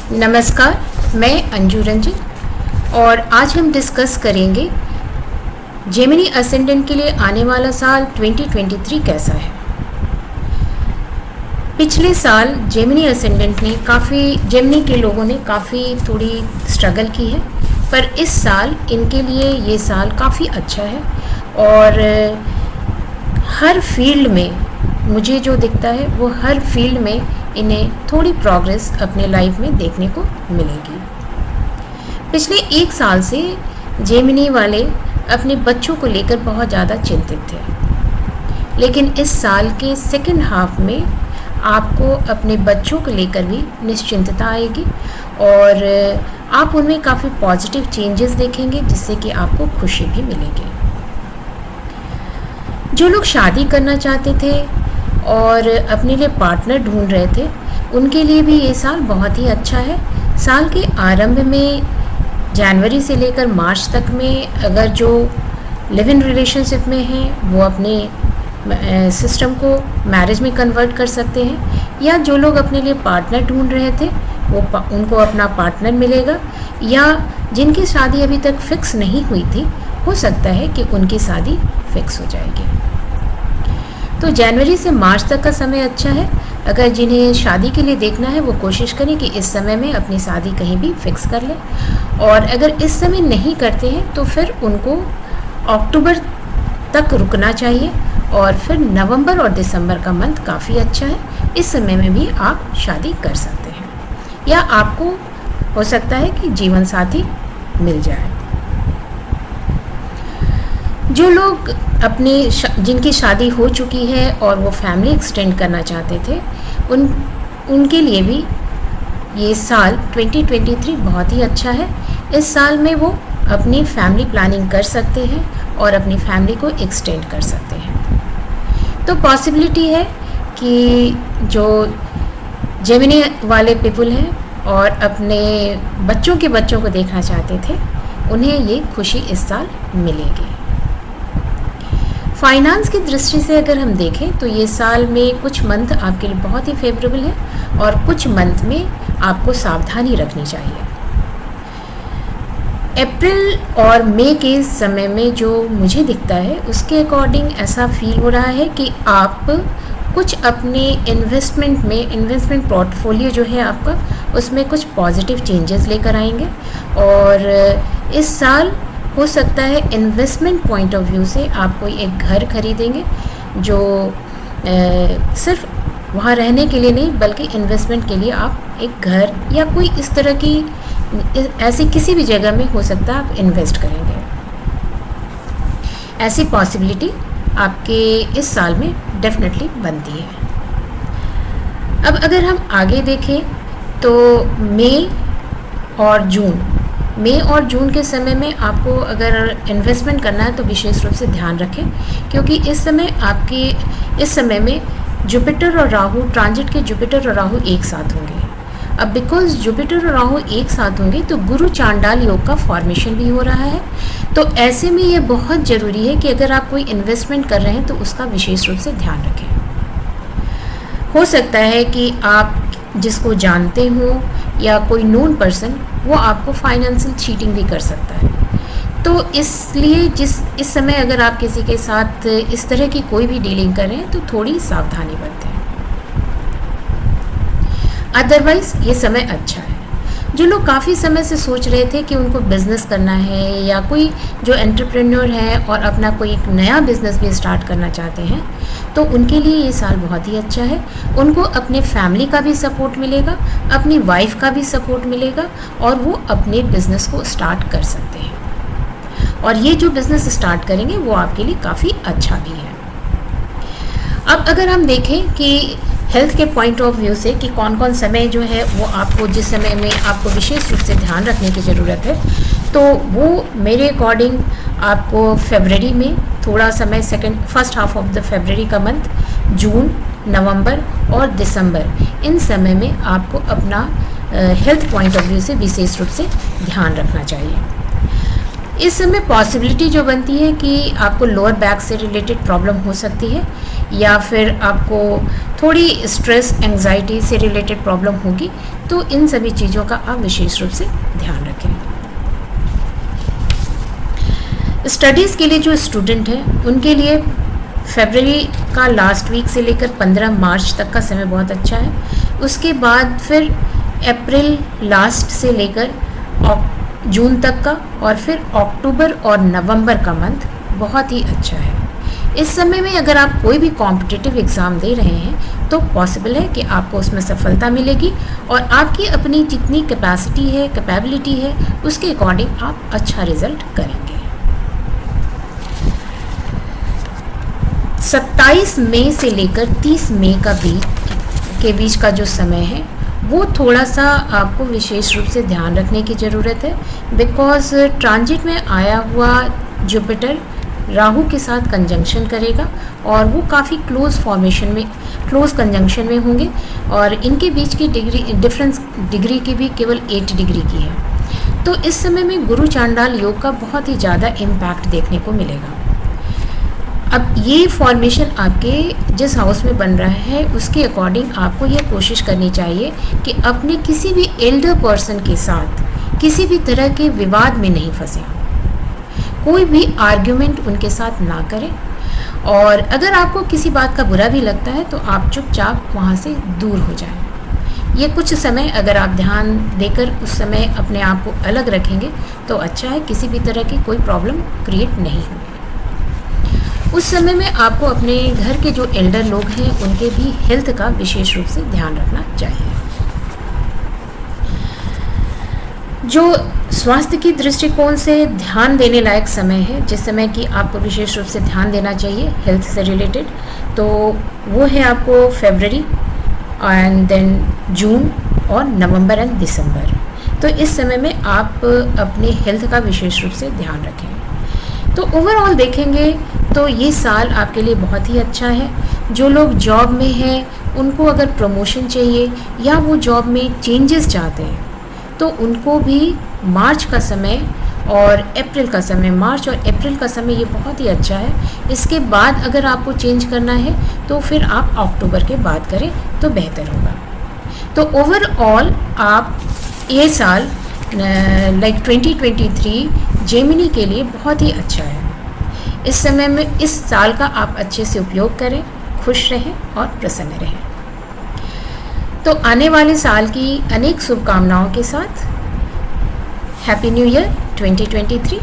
नमस्कार, मैं अंजू रंजन और आज हम डिस्कस करेंगे जेमिनी असेंडेंट के लिए आने वाला साल 2023 कैसा है। पिछले साल जेमिनी असेंडेंट ने जेमिनी के लोगों ने काफ़ी थोड़ी स्ट्रगल की है, पर इस साल इनके लिए ये साल काफ़ी अच्छा है और हर फील्ड में मुझे जो दिखता है वो हर फील्ड में इन्हें थोड़ी प्रोग्रेस अपने लाइफ में देखने को मिलेगी। पिछले एक साल से जेमिनी वाले अपने बच्चों को लेकर बहुत ज़्यादा चिंतित थे, लेकिन इस साल के सेकंड हाफ में आपको अपने बच्चों को लेकर भी निश्चिंतता आएगी और आप उनमें काफ़ी पॉजिटिव चेंजेस देखेंगे, जिससे कि आपको खुशी भी मिलेगी। जो लोग शादी करना चाहते थे और अपने लिए पार्टनर ढूंढ रहे थे, उनके लिए भी ये साल बहुत ही अच्छा है। साल के आरंभ में जनवरी से लेकर मार्च तक में अगर जो लिव इन रिलेशनशिप में हैं वो अपने सिस्टम को मैरिज में कन्वर्ट कर सकते हैं, या जो लोग अपने लिए पार्टनर ढूंढ रहे थे वो उनको अपना पार्टनर मिलेगा, या जिनकी शादी अभी तक फिक्स नहीं हुई थी हो सकता है कि उनकी शादी फिक्स हो जाएगी। तो जनवरी से मार्च तक का समय अच्छा है। अगर जिन्हें शादी के लिए देखना है वो कोशिश करें कि इस समय में अपनी शादी कहीं भी फिक्स कर लें, और अगर इस समय नहीं करते हैं तो फिर उनको अक्टूबर तक रुकना चाहिए, और फिर नवंबर और दिसंबर का मंथ काफ़ी अच्छा है। इस समय में भी आप शादी कर सकते हैं, या आपको हो सकता है कि जीवन साथी मिल जाए। जो लोग जिनकी शादी हो चुकी है और वो फैमिली एक्सटेंड करना चाहते थे, उनके लिए भी ये साल 2023 बहुत ही अच्छा है। इस साल में वो अपनी फैमिली प्लानिंग कर सकते हैं और अपनी फैमिली को एक्सटेंड कर सकते हैं। तो पॉसिबिलिटी है कि जो जेमिनी वाले पीपल हैं और अपने बच्चों के बच्चों को देखना चाहते थे, उन्हें ये खुशी इस साल मिलेगी। फाइनेंस की दृष्टि से अगर हम देखें तो ये साल में कुछ मंथ आपके लिए बहुत ही फेवरेबल है और कुछ मंथ में आपको सावधानी रखनी चाहिए। अप्रैल और मई के समय में जो मुझे दिखता है उसके अकॉर्डिंग ऐसा फील हो रहा है कि आप कुछ अपने इन्वेस्टमेंट पोर्टफोलियो जो है आपका, उसमें कुछ पॉजिटिव चेंजेस लेकर आएंगे, और इस साल हो सकता है इन्वेस्टमेंट पॉइंट ऑफ व्यू से आप कोई एक घर खरीदेंगे जो सिर्फ वहाँ रहने के लिए नहीं बल्कि इन्वेस्टमेंट के लिए आप एक घर या कोई इस तरह की ऐसी किसी भी जगह में हो सकता है आप इन्वेस्ट करेंगे। ऐसी पॉसिबिलिटी आपके इस साल में डेफिनेटली बनती है। अब अगर हम आगे देखें तो मई और जून के समय में आपको अगर इन्वेस्टमेंट करना है तो विशेष रूप से ध्यान रखें, क्योंकि इस समय में जुपिटर और राहु ट्रांजिट के जुपिटर और राहु एक साथ होंगे। अब बिकॉज जुपिटर और राहु एक साथ होंगे तो गुरु चांडाल योग का फॉर्मेशन भी हो रहा है। तो ऐसे में ये बहुत ज़रूरी है कि अगर आप कोई इन्वेस्टमेंट कर रहे हैं तो उसका विशेष रूप से ध्यान रखें। हो सकता है कि आप जिसको जानते हो या कोई नोन पर्सन वो आपको फाइनेंशियल चीटिंग भी कर सकता है। तो इसलिए इस समय अगर आप किसी के साथ इस तरह की कोई भी डीलिंग कर रहे हैं तो थोड़ी सावधानी बरतें। अदरवाइज़ ये समय अच्छा है। जो लोग काफ़ी समय से सोच रहे थे कि उनको बिज़नेस करना है, या कोई जो एंटरप्रेन्योर है और अपना कोई एक नया बिज़नेस भी स्टार्ट करना चाहते हैं, तो उनके लिए ये साल बहुत ही अच्छा है। उनको अपने फैमिली का भी सपोर्ट मिलेगा, अपनी वाइफ का भी सपोर्ट मिलेगा, और वो अपने बिज़नेस को स्टार्ट कर सकते हैं, और ये जो बिज़नेस स्टार्ट करेंगे वो आपके लिए काफ़ी अच्छा भी है। अब अगर हम देखें कि हेल्थ के पॉइंट ऑफ व्यू से कि कौन कौन समय जो है वो आपको जिस समय में आपको विशेष रूप से ध्यान रखने की ज़रूरत है, तो वो मेरे अकॉर्डिंग आपको फरवरी में थोड़ा समय फर्स्ट हाफ ऑफ द फरवरी का मंथ, जून, नवंबर और दिसंबर, इन समय में आपको अपना हेल्थ पॉइंट ऑफ व्यू से विशेष रूप से ध्यान रखना चाहिए। इस समय पॉसिबिलिटी जो बनती है कि आपको लोअर बैक से रिलेटेड प्रॉब्लम हो सकती है, या फिर आपको थोड़ी स्ट्रेस एंजाइटी से रिलेटेड प्रॉब्लम होगी, तो इन सभी चीज़ों का आप विशेष रूप से ध्यान रखें। स्टडीज़ के लिए जो स्टूडेंट हैं उनके लिए फरवरी का लास्ट वीक से लेकर 15 मार्च तक का समय बहुत अच्छा है। उसके बाद फिर अप्रैल लास्ट से लेकर जून तक का, और फिर अक्टूबर और नवंबर का मंथ बहुत ही अच्छा है। इस समय में अगर आप कोई भी कॉम्पिटिटिव एग्ज़ाम दे रहे हैं तो पॉसिबल है कि आपको उसमें सफलता मिलेगी, और आपकी अपनी जितनी कैपेसिटी है, कैपेबिलिटी है, उसके अकॉर्डिंग आप अच्छा रिजल्ट करेंगे। 27 मई से लेकर 30 मई के बीच का जो समय है वो थोड़ा सा आपको विशेष रूप से ध्यान रखने की ज़रूरत है, बिकॉज ट्रांजिट में आया हुआ जुपिटर राहु के साथ कंजंक्शन करेगा, और वो काफ़ी क्लोज कंजंक्शन में होंगे, और इनके बीच की डिफरेंस डिग्री की भी केवल 8 डिग्री की है। तो इस समय में गुरु चांडाल योग का बहुत ही ज़्यादा इम्पैक्ट देखने को मिलेगा। अब ये फॉर्मेशन आपके जिस हाउस में बन रहा है उसके अकॉर्डिंग आपको यह कोशिश करनी चाहिए कि अपने किसी भी एल्डर पर्सन के साथ किसी भी तरह के विवाद में नहीं फंसे, कोई भी आर्ग्यूमेंट उनके साथ ना करें, और अगर आपको किसी बात का बुरा भी लगता है तो आप चुपचाप वहाँ से दूर हो जाएं। ये कुछ समय अगर आप ध्यान देकर उस समय अपने आप को अलग रखेंगे तो अच्छा है, किसी भी तरह की कोई प्रॉब्लम क्रिएट नहीं होगी। उस समय में आपको अपने घर के जो एल्डर लोग हैं उनके भी हेल्थ का विशेष रूप से ध्यान रखना चाहिए। जो स्वास्थ्य की दृष्टिकोण से ध्यान देने लायक समय है, जिस समय की आपको विशेष रूप से ध्यान देना चाहिए हेल्थ से रिलेटेड, तो वो है आपको फरवरी एंड देन जून और नवंबर एंड दिसंबर। तो इस समय में आप अपने हेल्थ का विशेष रूप से ध्यान रखें। तो ओवरऑल देखेंगे तो ये साल आपके लिए बहुत ही अच्छा है। जो लोग जॉब में हैं उनको अगर प्रमोशन चाहिए या वो जॉब में चेंजेस चाहते हैं तो उनको भी मार्च का समय और अप्रैल का समय, मार्च और अप्रैल का समय ये बहुत ही अच्छा है। इसके बाद अगर आपको चेंज करना है तो फिर आप अक्टूबर के बाद करें तो बेहतर होगा। तो ओवरऑल आप ये साल लाइक 2023 जेमिनी के लिए बहुत ही अच्छा है। इस समय में इस साल का आप अच्छे से उपयोग करें, खुश रहें और प्रसन्न रहें। तो आने वाले साल की अनेक शुभकामनाओं के साथ हैप्पी न्यू ईयर 2023।